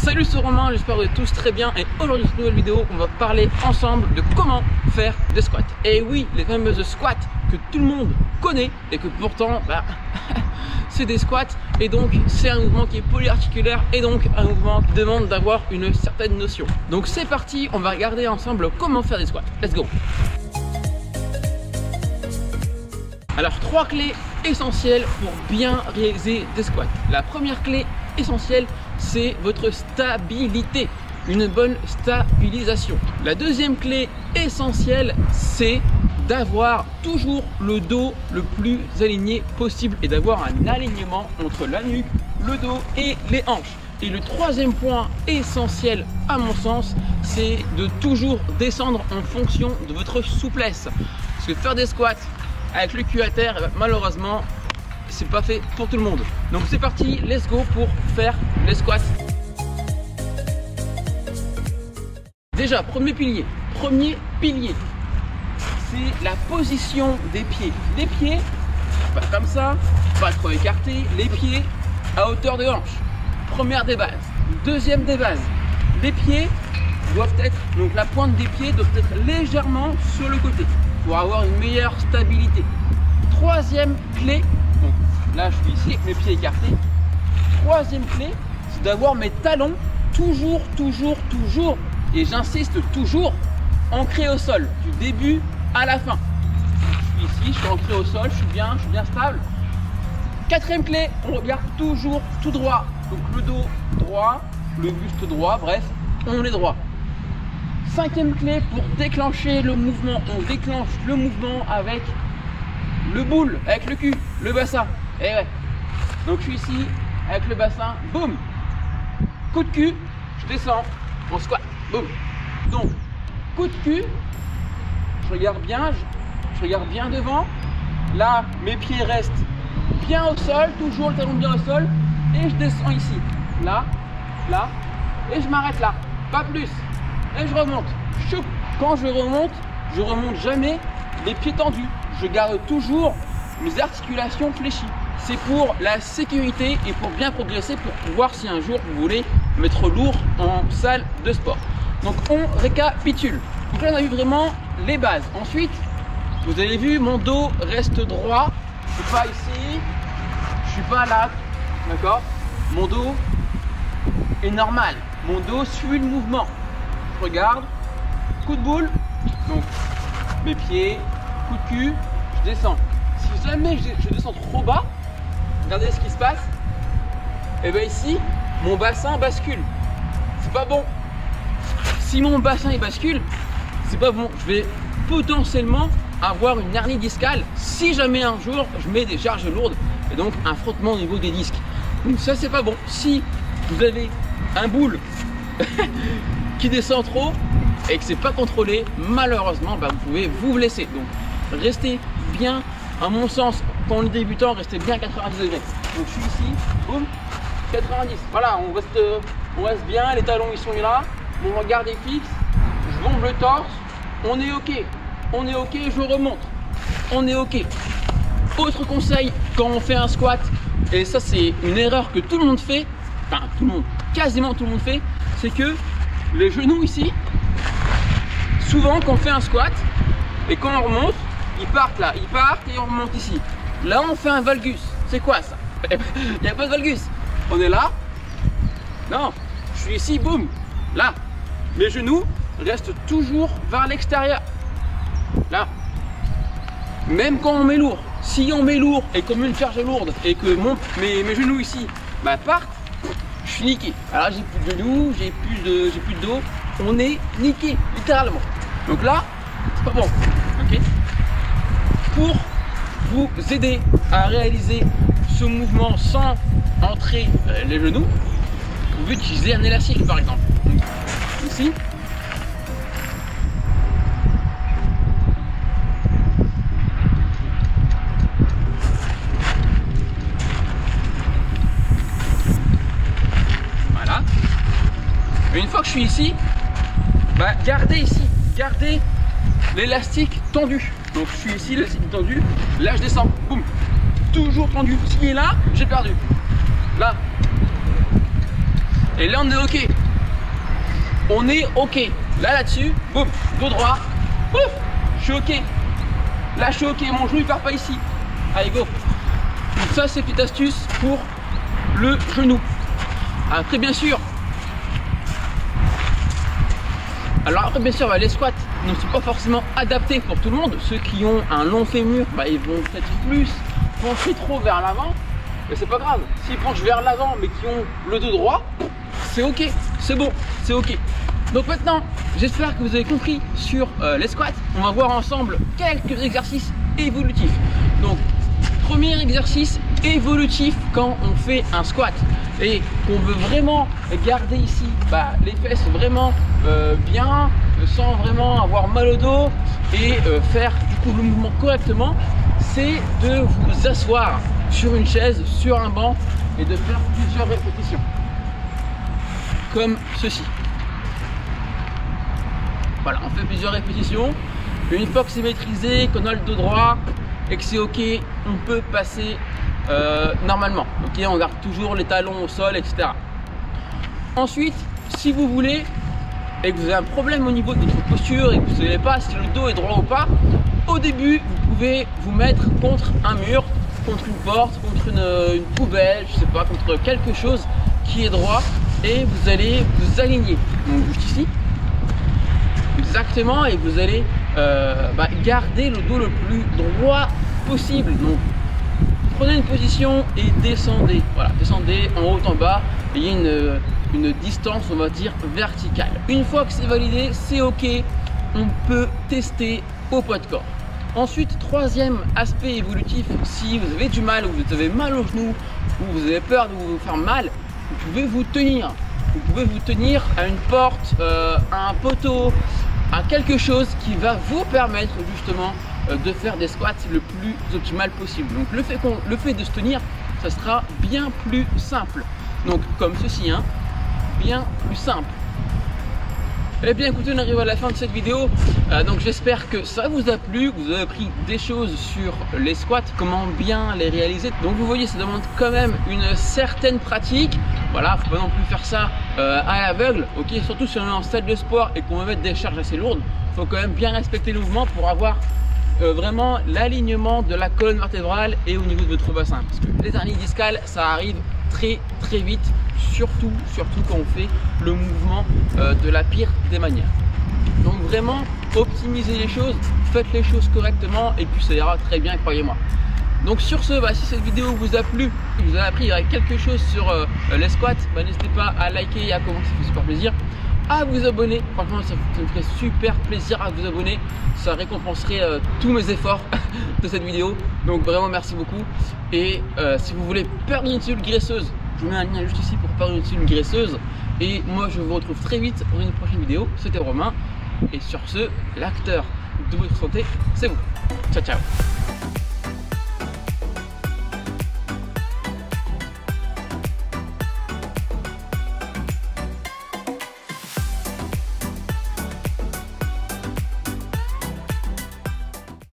Salut, c'est Romain, j'espère que vous êtes tous très bien. Et aujourd'hui, dans cette nouvelle vidéo, on va parler ensemble de comment faire des squats. Et oui, les fameuses squats que tout le monde connaît et que pourtant, c'est des squats. Et donc, c'est un mouvement qui est polyarticulaire et donc un mouvement qui demande d'avoir une certaine notion. Donc, c'est parti, on va regarder ensemble comment faire des squats. Let's go! Alors, 3 clés essentielles pour bien réaliser des squats. La première clé essentielle, c'est votre stabilité, une bonne stabilisation. La deuxième clé essentielle, c'est d'avoir toujours le dos le plus aligné possible et d'avoir un alignement entre la nuque, le dos et les hanches. Et le troisième point essentiel à mon sens, c'est de toujours descendre en fonction de votre souplesse. Parce que faire des squats avec le cul à terre, malheureusement, c'est pas fait pour tout le monde. Donc c'est parti, let's go pour faire les squats. Déjà, premier pilier, c'est la position des pieds. Les pieds, pas comme ça, pas trop écartés, les pieds à hauteur de hanche. Première des bases. Deuxième des bases, les pieds doivent être, donc la pointe des pieds doit être légèrement sur le côté pour avoir une meilleure stabilité. Troisième clé, donc là je suis ici avec mes pieds écartés. Troisième clé, c'est d'avoir mes talons toujours, et j'insiste toujours, ancrés au sol, du début à la fin. Je suis ici, je suis ancré au sol, je suis bien stable. Quatrième clé, on regarde toujours tout droit. Donc le dos droit, le buste droit, bref, on est droit. Cinquième clé, pour déclencher le mouvement, on déclenche le mouvement avec le boule, avec le cul, le bassin. Et ouais. Donc je suis ici avec le bassin, boum. Coup de cul, je descends, on squat, boum. Donc coup de cul, je regarde bien devant. Là, mes pieds restent bien au sol, toujours le talon bien au sol, et je descends ici, là, et je m'arrête là, pas plus. Et je remonte. Choup. Quand je remonte jamais les pieds tendus. Je garde toujours mes articulations fléchies. C'est pour la sécurité et pour bien progresser, pour pouvoir, si un jour vous voulez mettre lourd en salle de sport. Donc on récapitule. Donc là on a vu vraiment les bases. Ensuite, vous avez vu, mon dos reste droit. Je suis pas ici, je suis pas là, d'accord? Mon dos est normal. Mon dos suit le mouvement. Je regarde, coup de boule, donc mes pieds, coup de cul, je descends. Si jamais je descends trop bas, regardez ce qui se passe. Et bien ici, mon bassin bascule. C'est pas bon. Si mon bassin il bascule, c'est pas bon. Je vais potentiellement avoir une hernie discale si jamais un jour je mets des charges lourdes et donc un frottement au niveau des disques. Donc ça c'est pas bon. Si vous avez un boule qui descend trop et que c'est pas contrôlé, malheureusement vous pouvez vous blesser. Donc restez bien, à mon sens, quand on est débutant, restez bien à 90 degrés. Donc je suis ici, boum, 90. Voilà, on reste bien, les talons ils sont là, mon regard est fixe, je bombe le torse, on est ok, je remonte, on est ok. Autre conseil quand on fait un squat, et ça c'est une erreur que tout le monde fait, enfin tout le monde, quasiment tout le monde fait, c'est que les genoux ici, souvent quand on fait un squat et quand on remonte, ils partent là, et on remonte ici. Là on fait un valgus. C'est quoi ça? Il n'y a pas de valgus. On est là. Non, je suis ici, boum. Là, mes genoux restent toujours vers l'extérieur. Là. Même quand on met lourd. Si on met lourd et qu'on met une charge lourde et que mes genoux ici partent, je suis niqué. Alors j'ai plus de genoux, j'ai plus de dos, on est niqué, littéralement. Donc là, c'est pas bon. Ok. Pour vous aider à réaliser ce mouvement sans entrer les genoux, vous pouvez utiliser un élastique par exemple. Donc, ici. Une fois que je suis ici, gardez l'élastique tendu. Donc je suis ici, l'élastique tendu, là je descends, boum, toujours tendu. S'il est là, j'ai perdu. Là, Et là on est ok. On est ok. Là-dessus, boum, dos droit. Ouf, je suis ok. Là je suis ok, mon genou il part pas ici. Allez go. Donc ça c'est petite astuce pour le genou. Après bien sûr. Alors après bien sûr bah, les squats ne sont pas forcément adaptés pour tout le monde. Ceux qui ont un long fémur, bah, ils vont peut-être plus pencher trop vers l'avant. Mais c'est pas grave. S'ils penchent vers l'avant mais qui ont le dos droit, c'est ok, c'est bon, c'est ok. Donc maintenant, j'espère que vous avez compris sur les squats. On va voir ensemble quelques exercices évolutifs. Donc, premier exercice évolutif quand on fait un squat et qu'on veut vraiment garder ici bah, les fesses vraiment bien, sans vraiment avoir mal au dos et faire du coup le mouvement correctement, c'est de vous asseoir sur une chaise, sur un banc et de faire plusieurs répétitions. Comme ceci. Voilà, on fait plusieurs répétitions. Une fois que c'est maîtrisé, qu'on a le dos droit et que c'est ok, on peut passer normalement. Ok, on garde toujours les talons au sol, etc. Ensuite, si vous voulez et que vous avez un problème au niveau de votre posture et que vous ne savez pas si le dos est droit ou pas, au début, vous pouvez vous mettre contre un mur, contre une porte, contre une poubelle, je sais pas, contre quelque chose qui est droit et vous allez vous aligner. Donc juste ici. Exactement, et vous allez garder le dos le plus droit possible. Donc prenez une position et descendez. Voilà, descendez en haut en bas. Et il y a une distance, on va dire, verticale. Une fois que c'est validé, c'est ok. On peut tester au poids de corps. Ensuite, troisième aspect évolutif, si vous avez du mal ou vous avez mal au genou ou vous avez peur de vous faire mal, vous pouvez vous tenir. Vous pouvez vous tenir à une porte, à un poteau, à quelque chose qui va vous permettre justement de faire des squats le plus optimal possible. Donc le fait de se tenir, ça sera bien plus simple. Donc comme ceci, hein, bien plus simple. Eh bien écoutez, on arrive à la fin de cette vidéo, donc j'espère que ça vous a plu, que vous avez appris des choses sur les squats, comment bien les réaliser. Donc vous voyez, ça demande quand même une certaine pratique. Voilà, faut pas non plus faire ça à l'aveugle, ok. Surtout si on est en salle de sport et qu'on veut mettre des charges assez lourdes, faut quand même bien respecter le mouvement pour avoir vraiment l'alignement de la colonne vertébrale et au niveau de votre bassin. Parce que les hernies discales, ça arrive très vite, surtout quand on fait le mouvement de la pire des manières. Donc vraiment, optimisez les choses, faites les choses correctement et puis ça ira très bien, croyez-moi. Donc sur ce, si cette vidéo vous a plu, vous avez appris quelque chose sur les squats, n'hésitez pas à liker et à commenter, ça fait super plaisir. À vous abonner, franchement ça me ferait super plaisir à vous abonner, ça récompenserait tous mes efforts de cette vidéo. Donc vraiment merci beaucoup. Et si vous voulez perdre une cellule graisseuse, je vous mets un lien juste ici pour perdre une cellule graisseuse. Et moi je vous retrouve très vite dans une prochaine vidéo. C'était Romain. Et sur ce, l'acteur de votre santé, c'est vous. Ciao ciao.